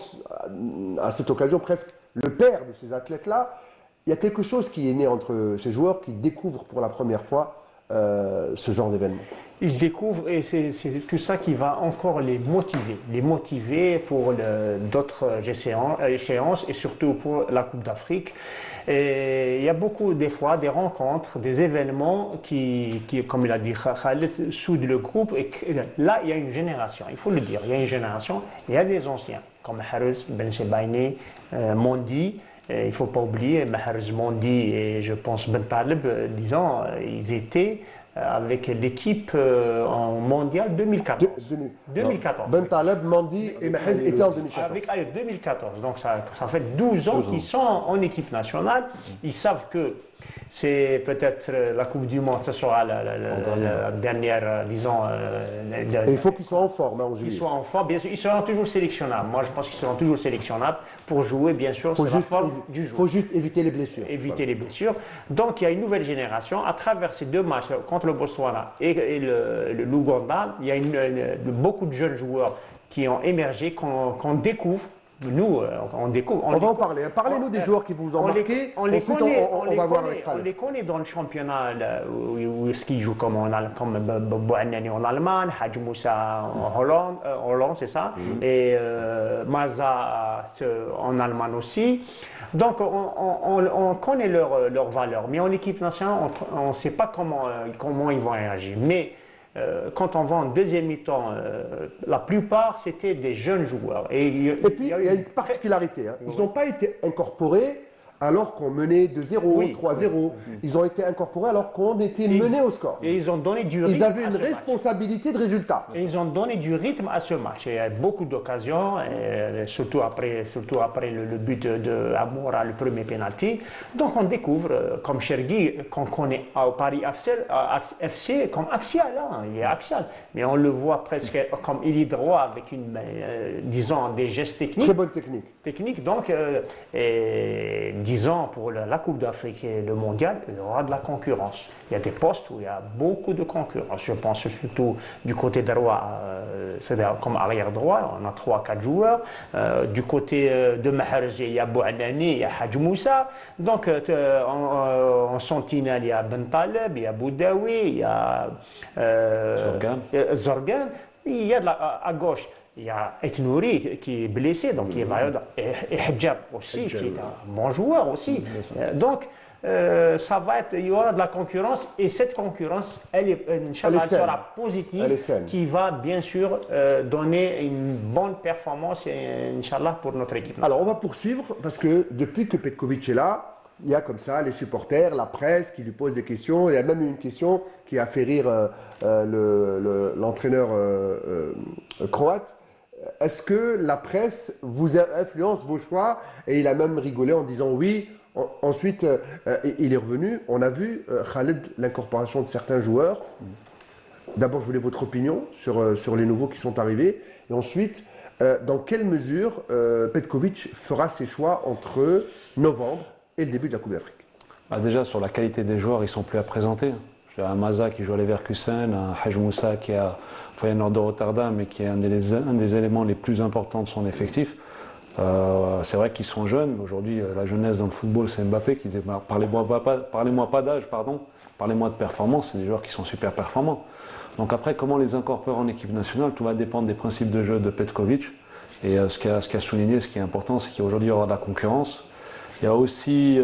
à cette occasion presque le père de ces athlètes-là, il y a quelque chose qui est né entre ces joueurs qui découvrent pour la première fois ce genre d'événement. Ils découvrent et c'est tout ça qui va encore les motiver pour d'autres échéances et surtout pour la Coupe d'Afrique. Et il y a beaucoup des fois des rencontres, des événements qui comme il a dit Khalid, soudent le groupe. Et là, il y a une génération, il faut le dire, il y a une génération, il y a des anciens comme Mahrez, Ben Sebaini, Mondi. Il ne faut pas oublier Mahrez, Mondi et je pense Ben Taleb, disons, ils étaient avec l'équipe en mondial 2014. 2014. Ben Taleb, Mondi et Mahrez étaient en 2014. Avec 2014, donc ça fait 12 ans qu'ils sont en équipe nationale. Ils savent que C'est peut-être la Coupe du Monde, ce sera la dernière, disons. Et il faut qu'ils soient en forme en juillet. Qu'ils soient en forme, bien sûr, ils seront toujours sélectionnables. Moi, je pense qu'ils seront toujours sélectionnables pour jouer, bien sûr, sur la forme du jour. Il faut juste éviter les blessures. Éviter les blessures. Donc, il y a une nouvelle génération. À travers ces deux matchs contre le Botswana et l'Ouganda, il y a beaucoup de jeunes joueurs qui ont émergé, qu'on découvre. Nous, on découvre. On va en parler. Parlez-nous des joueurs qui vous ont marqué. Ensuite, on va voir avec Khaled. On les connaît dans le championnat où ils jouent comme Bouannani en Allemagne, Hadj Moussa en Hollande, c'est ça, et Maza en Allemagne aussi. Donc, on connaît leur valeur. Mais en équipe nationale, on ne sait pas comment ils vont réagir. Mais quand on va en deuxième mi-temps, la plupart c'était des jeunes joueurs. Et puis il y a une particularité, ils n'ont pas été incorporés alors qu'on menait 2-0, 3-0. Ils ont été incorporés alors qu'on était mené au score. Et ils ont donné du rythme. Ils avaient une responsabilité de résultat. Et ils ont donné du rythme à ce match. Il y a beaucoup d'occasions, surtout après le but de Amoura, le premier penalty. Donc on découvre, comme Chergui, qu'on connaît au Paris FC, comme axial. Il est axial. Mais on le voit presque comme il est droit avec disons, des gestes techniques. Très bonne technique. Donc, disons, pour la Coupe d'Afrique et le Mondial, il y aura de la concurrence. Il y a des postes où il y a beaucoup de concurrence. Je pense surtout du côté droit, c'est-à-dire comme arrière droit, on a 3-4 joueurs. Du côté de Mahrez, il y a Bouannani, il y a Hadj Moussa. Donc, en sentinelle, il y a Ben Taleb, il y a Boudaoui, il y a Zorgan. Il y a à gauche. Il y a Etnouri qui est blessé, donc il va et Hadjab aussi, qui est un bon joueur aussi. Donc, ça va être, il y aura de la concurrence et cette concurrence, elle sera positive, qui va bien sûr donner une bonne performance, Inch'Allah, pour notre équipe. Alors, on va poursuivre parce que depuis que Petkovic est là, il y a comme ça les supporters, la presse qui lui pose des questions. Il y a même une question qui a fait rire l'entraîneur croate. Est-ce que la presse vous influence vos choix? Et il a même rigolé en disant oui. Ensuite, il est revenu. On a vu, Khaled, l'incorporation de certains joueurs. D'abord, je voulais votre opinion sur les nouveaux qui sont arrivés. Et ensuite, dans quelle mesure Petkovic fera ses choix entre novembre et le début de la Coupe d'Afrique? Déjà, sur la qualité des joueurs, ils ne sont plus à présenter. J'ai un Maza qui joue à Leverkusen, un Hadj Moussa qui est à Feyenoord de Rotterdam et qui est un des éléments les plus importants de son effectif. C'est vrai qu'ils sont jeunes. Aujourd'hui, la jeunesse dans le football, c'est Mbappé qui disait parlez-moi pas d'âge, parlez-moi de performance. C'est des joueurs qui sont super performants. Donc après, comment les incorporer en équipe nationale, tout va dépendre des principes de jeu de Petkovic. Et ce qu'a souligné, ce qui est important, c'est qu'aujourd'hui, il y aura de la concurrence. Il y a aussi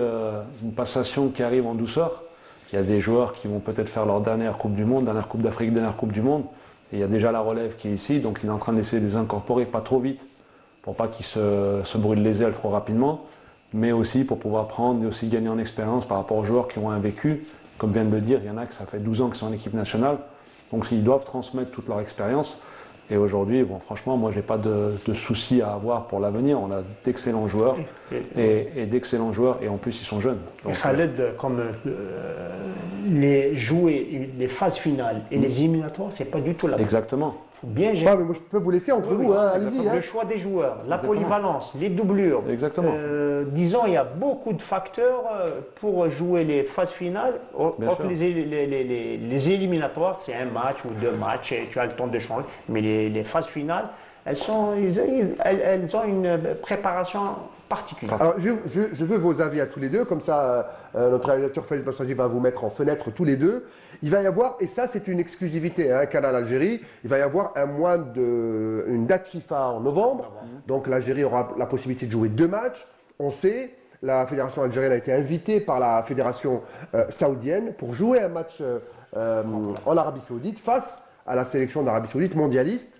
une passation qui arrive en douceur. Il y a des joueurs qui vont peut-être faire leur dernière Coupe du Monde, dernière Coupe d'Afrique, dernière Coupe du Monde. Et il y a déjà la relève qui est ici, donc il est en train d'essayer de les incorporer, pas trop vite, pour pas qu'ils se brûlent les ailes trop rapidement, mais aussi pour pouvoir prendre et aussi gagner en expérience par rapport aux joueurs qui ont un vécu. Comme vient de le dire, il y en a que ça fait 12 ans qu'ils sont en équipe nationale, donc ils doivent transmettre toute leur expérience. Et aujourd'hui, franchement, moi, je n'ai pas de soucis à avoir pour l'avenir. On a d'excellents joueurs, et d'excellents joueurs, et en plus, ils sont jeunes. Donc, Khaled, comme les phases finales et les éliminatoires, c'est pas du tout la même. Exactement. Bien gérer. Mais moi, je peux vous laisser entre vous, allez-y. Le choix des joueurs, la polyvalence, les doublures. Exactement. Disons, il y a beaucoup de facteurs pour jouer les phases finales. Les éliminatoires, c'est un match ou 2 matchs, et tu as le temps de changer. Mais les phases finales, elles ont une préparation particulière. Alors, je veux vos avis à tous les deux, comme ça, notre réalisateur Félix Bassagi va vous mettre en fenêtre tous les deux. Il va y avoir, et ça c'est une exclusivité, Canal Algérie, il va y avoir une date FIFA en novembre, donc l'Algérie aura la possibilité de jouer 2 matchs. On sait, la fédération algérienne a été invitée par la fédération saoudienne pour jouer un match en Arabie Saoudite face à la sélection d'Arabie Saoudite mondialiste.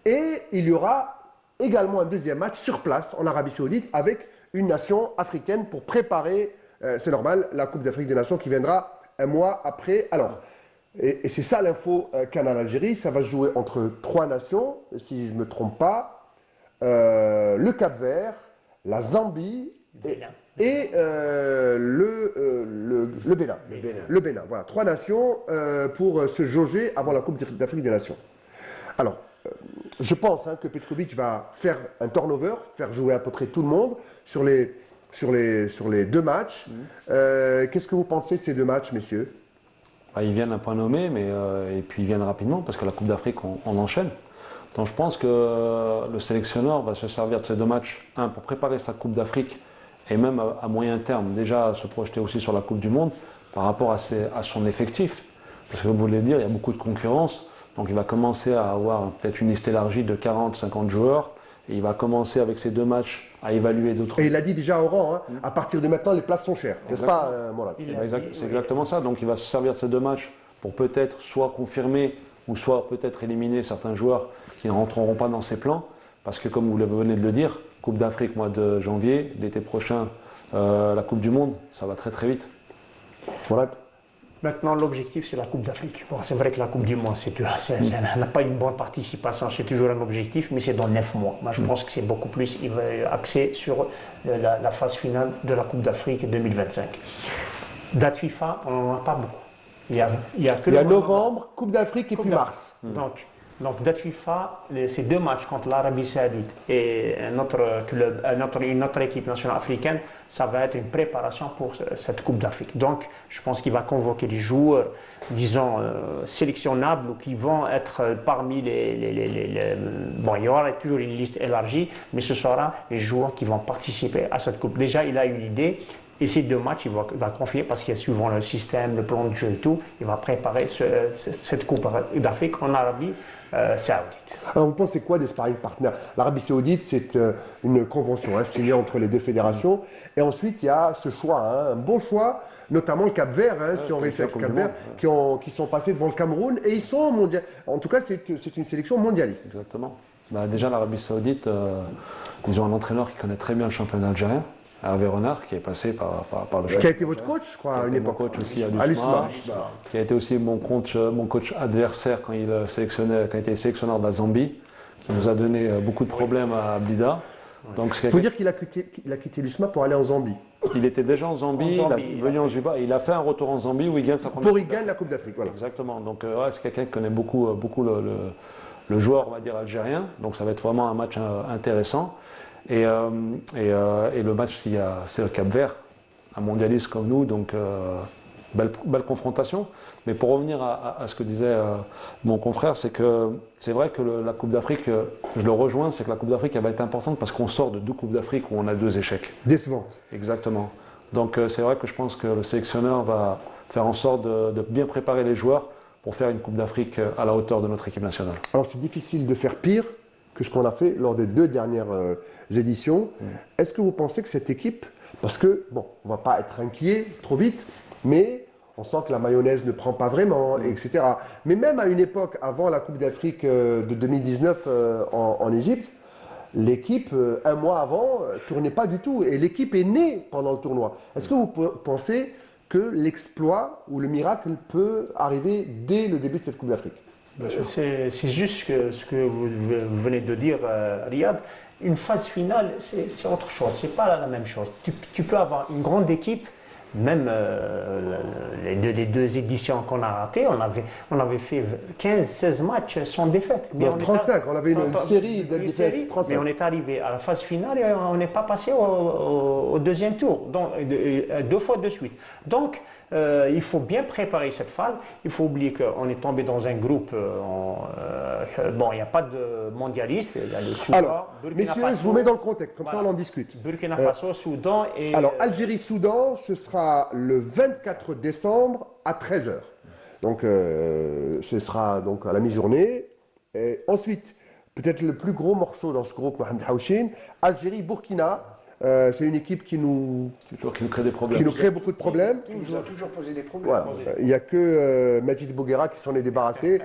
Et il y aura également un deuxième match sur place en Arabie Saoudite avec une nation africaine pour préparer, c'est normal, la Coupe d'Afrique des Nations qui viendra un mois après. Alors, et c'est ça l'info Canal Algérie, ça va se jouer entre 3 nations, si je ne me trompe pas, le Cap-Vert, la Zambie et le Bénin. Le Bénin, voilà. 3 nations pour se jauger avant la Coupe d'Afrique des Nations. Alors, je pense que Petkovic va faire un turnover, faire jouer à peu près tout le monde sur les 2 matchs. Qu'est-ce que vous pensez de ces 2 matchs, messieurs? Ils viennent un point nommé, et puis ils viennent rapidement, parce que la Coupe d'Afrique, on enchaîne. Donc je pense que le sélectionneur va se servir de ces 2 matchs, pour préparer sa Coupe d'Afrique, et même à moyen terme, déjà se projeter aussi sur la Coupe du Monde, par rapport à son effectif. Parce que comme vous voulez dire, il y a beaucoup de concurrence. Donc il va commencer à avoir peut-être une liste élargie de 40-50 joueurs. Et il va commencer avec ces 2 matchs à évaluer d'autres. Et il a dit déjà à Oran, à partir de maintenant, les places sont chères. N'est-ce pas, Mourad? C'est exactement ça. Donc il va se servir de ces 2 matchs pour peut-être soit confirmer ou soit peut-être éliminer certains joueurs qui ne rentreront pas dans ses plans. Parce que comme vous venez de le dire, Coupe d'Afrique mois de janvier, l'été prochain, la Coupe du Monde, ça va très très vite. Mourad? Maintenant, l'objectif, c'est la Coupe d'Afrique. Bon, c'est vrai que la Coupe du Monde, n'a pas une bonne participation, c'est toujours un objectif, mais c'est dans 9 mois. Moi, je pense que c'est beaucoup plus axé sur la phase finale de la Coupe d'Afrique 2025. Date FIFA, on n'en a pas beaucoup. Il y a novembre, Coupe d'Afrique et puis mars. Donc, date FIFA, ces 2 matchs contre l'Arabie Saoudite et un autre club, une autre équipe nationale africaine, ça va être une préparation pour cette Coupe d'Afrique. Donc, je pense qu'il va convoquer des joueurs, disons, sélectionnables ou qui vont être parmi Bon, il y aura toujours une liste élargie, mais ce sera les joueurs qui vont participer à cette Coupe. Déjà, il a une idée. Et ces 2 matchs, il va confier parce qu'il y a suivant le système, le plan de jeu et tout, il va préparer cette Coupe d'Afrique en Arabie Saoudite. Alors vous pensez quoi des sparring partners? L'Arabie Saoudite, c'est une convention signée entre les 2 fédérations. Et ensuite, il y a ce choix, un bon choix, notamment le Cap-Vert, si on réussit avec le Cap-Vert, qui sont passés devant le Cameroun. Et ils sont mondiaux. En tout cas, c'est une sélection mondialiste. Exactement. Déjà, l'Arabie Saoudite, ils ont un entraîneur qui connaît très bien le championnat algérien. Hervé Renard, qui est passé par le Qui a été votre coach, je crois, à une époque. Mon coach aussi à l'USMA, qui a été aussi mon coach adversaire quand il était sélectionneur de la Zambie, qui nous a donné beaucoup de problèmes à Blida. Il faut dire qu'il a quitté l'USMA pour aller en Zambie. Il était déjà en Zambie, il est venu en Juba, il a fait un retour en Zambie où il gagne sa première Coupe d'Afrique. Pour il gagne la Coupe d'Afrique, voilà. Exactement. Donc c'est quelqu'un qui connaît beaucoup le joueur, on va dire, algérien. Donc ça va être vraiment un match intéressant. Et le match, c'est le Cap-Vert, un mondialiste comme nous, donc belle confrontation. Mais pour revenir à ce que disait mon confrère, c'est vrai que la Coupe d'Afrique, je le rejoins, c'est que la Coupe d'Afrique elle va être importante parce qu'on sort de 2 Coupes d'Afrique où on a 2 échecs. Décevantes. Exactement. Donc c'est vrai que je pense que le sélectionneur va faire en sorte de bien préparer les joueurs pour faire une Coupe d'Afrique à la hauteur de notre équipe nationale. Alors c'est difficile de faire pire que ce qu'on a fait lors des 2 dernières éditions. Est-ce que vous pensez que cette équipe, parce que, bon, on ne va pas être inquiet trop vite, mais on sent que la mayonnaise ne prend pas vraiment, etc. Mais même à une époque, avant la Coupe d'Afrique de 2019 en Égypte, l'équipe, un mois avant, tournait pas du tout. Et l'équipe est née pendant le tournoi. Est-ce que vous pensez que l'exploit ou le miracle peut arriver dès le début de cette Coupe d'Afrique? C'est juste ce que vous venez de dire, Riyad. Une phase finale, c'est autre chose, c'est pas la même chose. Tu peux avoir une grande équipe, même les 2 éditions qu'on a ratées, on avait fait 15-16 matchs sans défaite. Mais 35, on avait une série de défaites, 35. Mais on est arrivé à la phase finale et on n'est pas passé au 2e tour, donc 2 fois de suite. Donc, il faut bien préparer cette phase. Il faut oublier qu'on est tombé dans un groupe. Bon, il n'y a pas de mondialistes. Il y a le Soudan, alors, messieurs, je vous mets dans le contexte, comme ça on en discute. Burkina Faso, Soudan et. Alors, Algérie-Soudan, ce sera le 24 décembre à 13h. Donc, ce sera donc à la mi-journée. Et ensuite, peut-être le plus gros morceau dans ce groupe, Mohamed Haouchine, Algérie-Burkina. C'est une équipe qui nous crée des problèmes. Qui nous crée beaucoup de problèmes. Qui nous a toujours posé des problèmes. Voilà. Il n'y a que Majid Bouguera qui s'en est débarrassé.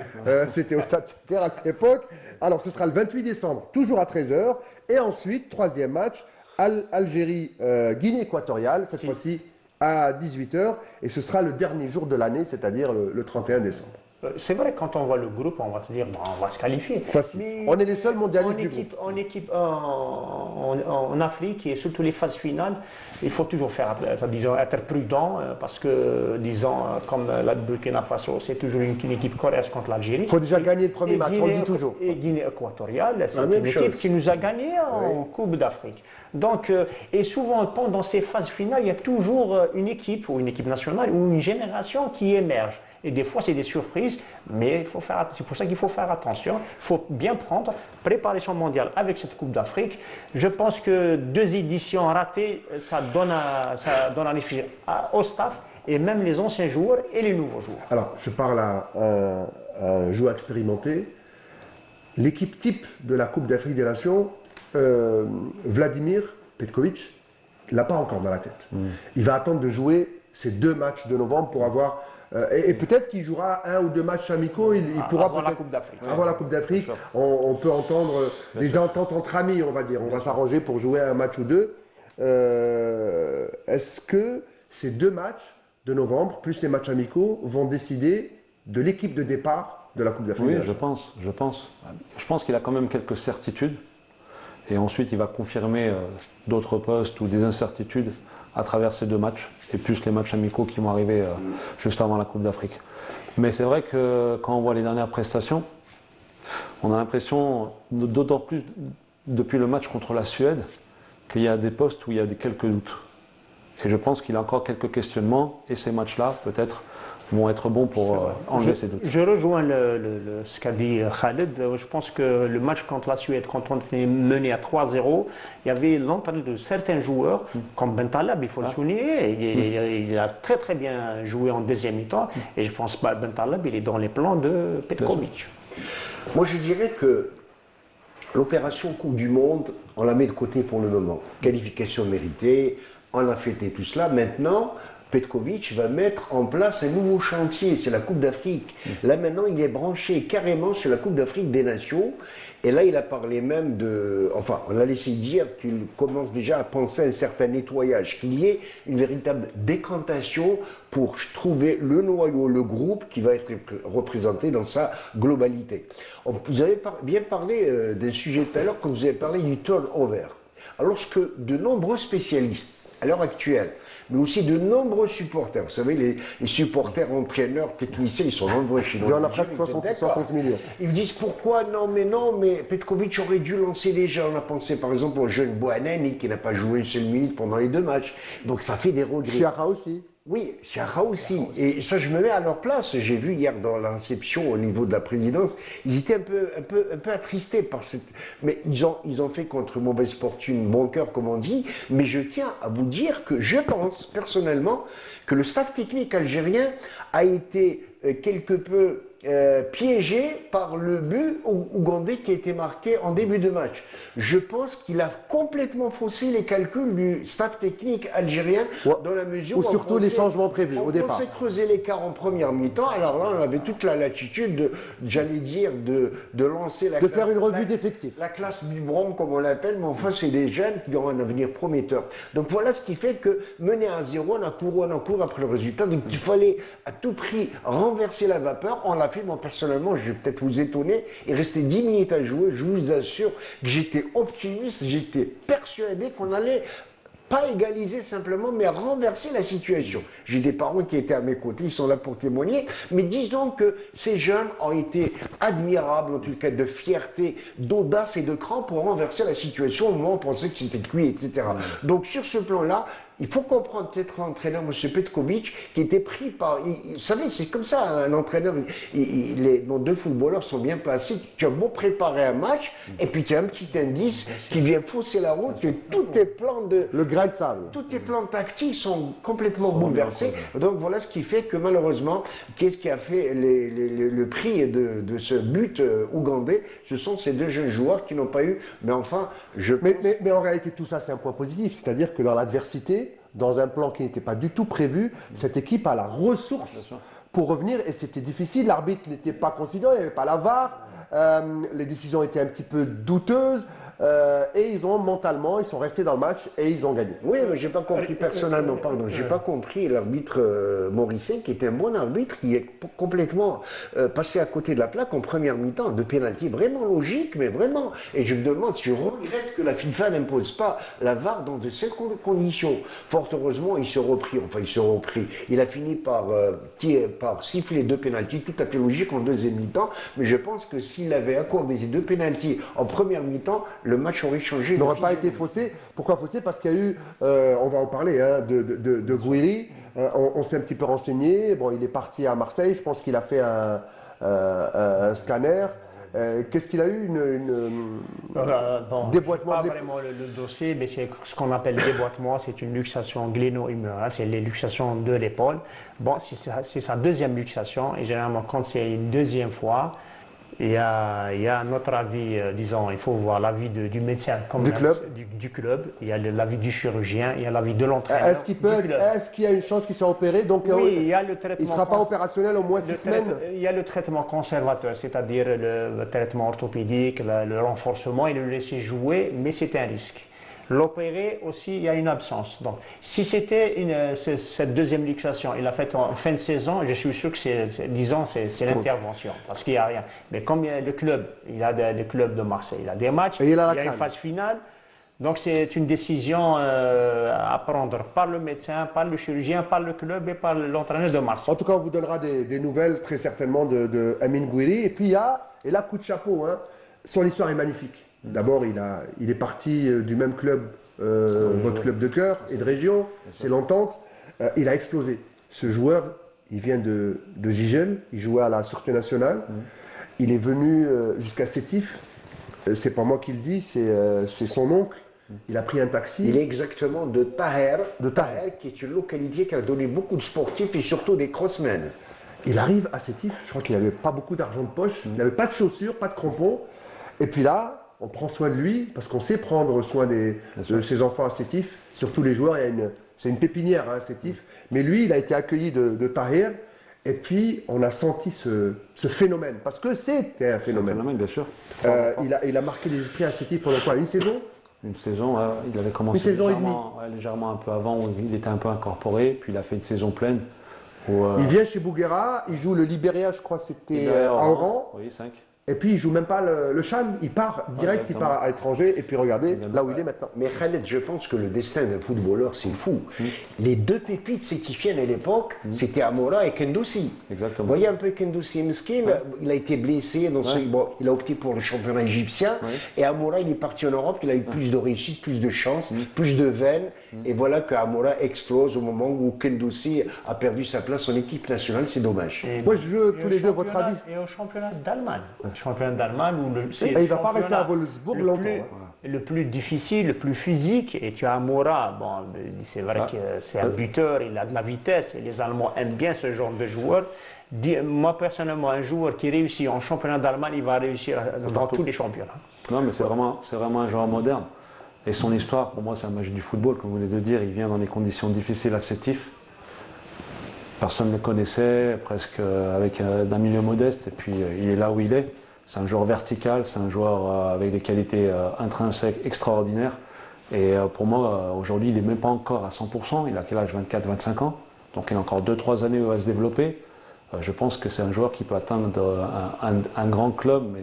C'était au Stade Tchèque à l'époque. Alors, ce sera le 28 décembre, toujours à 13h. Et ensuite, 3e match, Algérie-Guinée équatoriale, cette fois-ci à 18h. Et ce sera le dernier jour de l'année, c'est-à-dire le 31 décembre. C'est vrai, quand on voit le groupe, on va se dire, bon, on va se qualifier. Facile. Mais On est les seuls mondialistes du groupe. En Afrique et surtout les phases finales, il faut toujours disons, être prudent parce que, disons, comme la Burkina Faso, c'est toujours une équipe coréenne contre l'Algérie. Il faut déjà gagner le premier match, on le dit toujours. Et Guinée équatoriale, c'est même une équipe chose. qui nous a gagné en Coupe d'Afrique. Donc, et souvent, pendant ces phases finales, il y a toujours une équipe ou une équipe nationale ou une génération qui émerge. Et des fois, c'est des surprises, mais c'est pour ça qu'il faut faire attention. Il faut bien prendre, préparer son mondial avec cette Coupe d'Afrique. Je pense que 2 éditions ratées, ça donne à réfléchir au staff et même les anciens joueurs et les nouveaux joueurs. Alors, je parle à un joueur expérimenté. L'équipe type de la Coupe d'Afrique des Nations, Vladimir Petkovic, il l'a pas encore dans la tête. Il va attendre de jouer ces 2 matchs de novembre pour avoir... et peut-être qu'il jouera 1 ou 2 matchs amicaux, il pourra avant la peut-être... Coupe d'Afrique. Avant la Coupe d'Afrique, on peut entendre des ententes entre amis, on va dire. On va s'arranger pour jouer un match ou 2. Est-ce que ces 2 matchs de novembre, plus les matchs amicaux, vont décider de l'équipe de départ de la Coupe d'Afrique? Oui, je pense. Je pense qu'il a quand même quelques certitudes. Et ensuite, il va confirmer d'autres postes ou des incertitudes à travers ces 2 matchs, et plus les matchs amicaux qui vont arriver juste avant la Coupe d'Afrique. Mais c'est vrai que quand on voit les dernières prestations, on a l'impression, d'autant plus depuis le match contre la Suède, qu'il y a des postes où il y a quelques doutes. Et je pense qu'il a encore quelques questionnements, et ces matchs-là, peut-être, vont être bons pour enlever ces doutes. Je rejoins ce qu'a dit Khaled. Je pense que le match contre la Suède, quand on était mené à 3-0, il y avait longtemps de certains joueurs, comme Bentaleb, il faut le souligner. Il a très très bien joué en deuxième mi-temps. Et je pense que Bentaleb, il est dans les plans de Petkovic. Moi, je dirais que l'opération Coupe du Monde, on la met de côté pour le moment. Qualification méritée, on a fêté tout cela. Maintenant, Petkovic va mettre en place un nouveau chantier, c'est la Coupe d'Afrique. Là maintenant, il est branché carrément sur la Coupe d'Afrique des Nations. Et là, il a parlé même de... Enfin, on a laissé dire qu'il commence déjà à penser à un certain nettoyage, qu'il y ait une véritable décantation pour trouver le noyau, le groupe qui va être représenté dans sa globalité. Vous avez bien parlé d'un sujet tout à l'heure quand vous avez parlé du turnover. Alors que de nombreux spécialistes, à l'heure actuelle, mais aussi de nombreux supporters. Vous savez, les supporters, entraîneurs, techniciens, ils sont nombreux chez nous. Il y en a presque 60 millions. Ils me disent pourquoi non, mais Petkovic aurait dû lancer les jeunes. On a pensé par exemple au jeune Boanani qui n'a pas joué une seule minute pendant les 2 matchs. Donc ça fait des regrets. Chiara aussi. Oui, Chiara aussi. Et ça, je me mets à leur place. J'ai vu hier dans la réception au niveau de la présidence, ils étaient un peu attristés par cette... Mais ils ont fait contre mauvaise fortune, bon cœur, comme on dit. Mais je tiens à vous dire que je pense, personnellement, que le staff technique algérien a été quelque peu piégé par le but ougandais qui a été marqué en début de match. Je pense qu'il a complètement faussé les calculs du staff technique algérien dans la mesure où surtout les changements prévus au départ. On s'est creusé l'écart en première mi-temps, alors là on avait toute la latitude, j'allais dire, de lancer la faire une revue d'effectifs. La classe biberon comme on l'appelle, mais enfin c'est des jeunes qui ont un avenir prometteur. Donc voilà ce qui fait que mener à 0, on a couru après le résultat, donc il fallait à tout prix renverser la vapeur. On l'a fait, moi personnellement, je vais peut-être vous étonner, il restait 10 minutes à jouer, je vous assure que j'étais optimiste, j'étais persuadé qu'on allait pas égaliser simplement, mais renverser la situation. J'ai des parents qui étaient à mes côtés, ils sont là pour témoigner, mais disons que ces jeunes ont été admirables, en tout cas de fierté, d'audace et de cran pour renverser la situation au moment où on pensait que c'était cuit, etc. Donc sur ce plan-là, il faut comprendre peut-être l'entraîneur, M. Petkovic, qui était pris par... Vous savez, c'est comme ça, un entraîneur, nos 2 footballeurs sont bien placés, tu as beau préparer un match, et puis tu as un petit indice qui vient fausser la route, et tous tes plans de... Le grain de sable. Tous tes plans tactiques sont complètement bouleversés. Donc voilà ce qui fait que malheureusement, qu'est-ce qui a fait le prix de ce but ougandais? Ce sont ces 2 jeunes joueurs qui n'ont pas eu... Mais enfin, mais en réalité, tout ça, c'est un point positif. C'est-à-dire que dans l'adversité, dans un plan qui n'était pas du tout prévu, cette équipe a la ressource pour revenir, et c'était difficile. L'arbitre n'était pas considéré, il n'y avait pas la VAR. Les décisions étaient un petit peu douteuses. Et mentalement, ils sont restés dans le match et ils ont gagné. Oui, mais j'ai pas compris personnellement, pardon, j'ai pas compris l'arbitre Morisset, qui était un bon arbitre, qui est complètement passé à côté de la plaque en première mi-temps, de pénalty vraiment logique, mais vraiment. Et je me demande, je regrette que la FIFA n'impose pas la VAR dans de ces conditions. Fort heureusement, il se reprit, il a fini par siffler 2 pénaltys, tout à fait logique en deuxième mi-temps, mais je pense que s'il avait accordé ces 2 pénaltys en première mi-temps, le match aurait changé. N'aurait pas été faussé. Pourquoi faussé? Parce qu'il y a eu, on va en parler, de Gouiri. On s'est un petit peu renseigné. Bon, il est parti à Marseille. Je pense qu'il a fait un scanner. Qu'est-ce qu'il a eu? Déboîtement. Pas vraiment le dossier, mais c'est ce qu'on appelle déboîtement. C'est une luxation gléno-humérale. C'est les luxations de l'épaule. Bon, c'est sa deuxième luxation. Et généralement, quand c'est une deuxième fois, il y a notre avis, disons, il faut voir l'avis du médecin comme du club, il y a l'avis du chirurgien, il y a l'avis de l'entraîneur. Est-ce qu'il y a une chance qu'il soit opéré? Donc, oui, il y a le traitement. Il ne sera pas opérationnel au moins 6 semaines? Il y a le traitement conservateur, c'est-à-dire le traitement orthopédique, le renforcement et le laisser jouer, mais c'est un risque. L'opérer aussi, il y a une absence. Donc, si c'était cette deuxième luxation, il l'a faite en fin de saison, je suis sûr que c'est l'intervention, parce qu'il n'y a rien. Mais comme il y a le club, il a le club de Marseille, il a des matchs, il y a une phase finale, donc c'est une décision à prendre par le médecin, par le chirurgien, par le club et par l'entraîneur de Marseille. En tout cas, on vous donnera des nouvelles très certainement de Amine Gouiri. Et puis et là, coup de chapeau, son histoire est magnifique. D'abord, il est parti du même club, votre club de cœur et de région, c'est l'Entente. Il a explosé. Ce joueur, il vient de Gigel, il jouait à la Sûreté Nationale. Il est venu jusqu'à Sétif. C'est pas moi qui le dis, c'est son oncle. Il a pris un taxi. Il est exactement de Taher, qui est une localité qui a donné beaucoup de sportifs et surtout des crossmen. Il arrive à Sétif, je crois qu'il n'avait pas beaucoup d'argent de poche, il n'avait pas de chaussures, pas de crampons. Et puis là, on prend soin de lui, parce qu'on sait prendre soin de ses enfants à Sétif, surtout les joueurs, c'est une pépinière à Sétif. Mais lui, il a été accueilli de Tahir, et puis on a senti ce phénomène, parce que c'était un phénomène. C'est un phénomène, bien sûr. Il a marqué les esprits à Sétif pendant quoi? Une saison? Une saison, il avait commencé une saison légèrement un peu avant, où il était un peu incorporé, puis il a fait une saison pleine. Il vient chez Bouguera, il joue le Libéria, je crois c'était à Oran. Oui, 5. Et puis il joue même pas le Chan, il part direct, il part à l'étranger, et puis regardez là où il est maintenant. Mais Khaled, je pense que le destin d'un footballeur, c'est fou. Les 2 pépites sétifiennes à l'époque, c'était Amoura et Kendoussi. Exactement. Vous voyez un peu Kendoussi Mskin, il a été blessé, il a opté pour le championnat égyptien, et Amoura, il est parti en Europe, il a eu plus de réussite, plus de chance, plus de veine, et voilà que Amoura explose au moment où Kendoussi a perdu sa place en équipe nationale, c'est dommage. Moi je veux tous les deux votre avis. Et au championnat d'Allemagne. Championnat d'Allemagne où il ne va pas rester à Wolfsburg longtemps. Le plus difficile, le plus physique, et tu as Moura, bon, c'est vrai que c'est un buteur, il a de la vitesse, et les Allemands aiment bien ce genre de joueur. Moi personnellement, un joueur qui réussit en championnat d'Allemagne, il va réussir dans tous les championnats. Non, mais c'est vraiment un joueur moderne. Et son histoire, pour moi, c'est un match du football, comme vous venez de dire. Il vient dans des conditions difficiles à Sétif. Personne ne le connaissait, presque d'un milieu modeste, et puis il est là où il est. C'est un joueur vertical, c'est un joueur avec des qualités intrinsèques extraordinaires. Et pour moi, aujourd'hui, il n'est même pas encore à 100%. Il a quel âge? 24-25 ans. Donc il a encore 2-3 années où il va se développer. Je pense que c'est un joueur qui peut atteindre un grand club, mais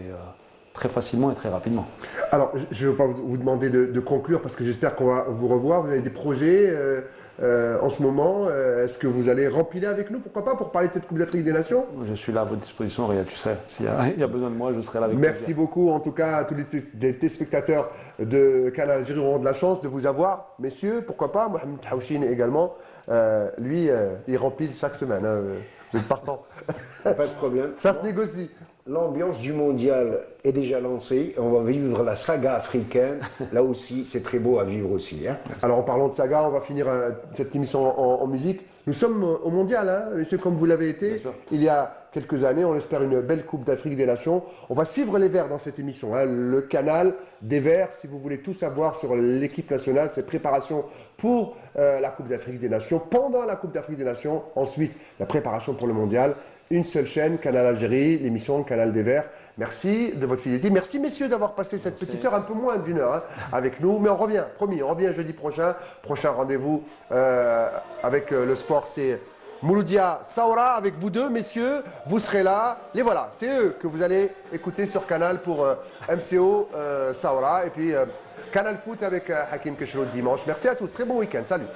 très facilement et très rapidement. Alors, je ne vais pas vous demander de conclure, parce que j'espère qu'on va vous revoir. Vous avez des projets en ce moment. Est-ce que vous allez remplir avec nous, pourquoi pas, pour parler de cette Coupe d'Afrique des Nations? Je suis là à votre disposition, Ria, tu sais. S'il y a besoin de moi, je serai là avec vous. Merci beaucoup, en tout cas, à tous les téléspectateurs de Canal Algérie auront de la chance de vous avoir. Messieurs, pourquoi pas, Mohamed Haouchine également. Lui, il remplit chaque semaine. Vous êtes partant. Pas de problème. Ça se négocie. L'ambiance du mondial est déjà lancée. On va vivre la saga africaine. Là aussi, c'est très beau à vivre aussi. Alors, en parlant de saga, on va finir cette émission en musique. Nous sommes au mondial, messieurs, comme vous l'avez été. Il y a quelques années, on espère une belle Coupe d'Afrique des Nations. On va suivre les Verts dans cette émission. Le canal des Verts, si vous voulez tout savoir sur l'équipe nationale, ses préparations pour la Coupe d'Afrique des Nations, pendant la Coupe d'Afrique des Nations, ensuite la préparation pour le mondial. une seule chaîne, Canal Algérie, l'émission Canal des Verts. Merci de votre fidélité. Merci messieurs d'avoir passé cette petite heure, un peu moins d'une heure avec nous. Mais on revient, promis, on revient jeudi prochain. Prochain rendez-vous avec le sport, c'est Mouloudia Saoura avec vous deux, messieurs. Vous serez là. Les voilà, c'est eux que vous allez écouter sur Canal pour MCO Saoura. Et puis Canal Foot avec Hakim Keshro dimanche. Merci à tous, très bon week-end. Salut.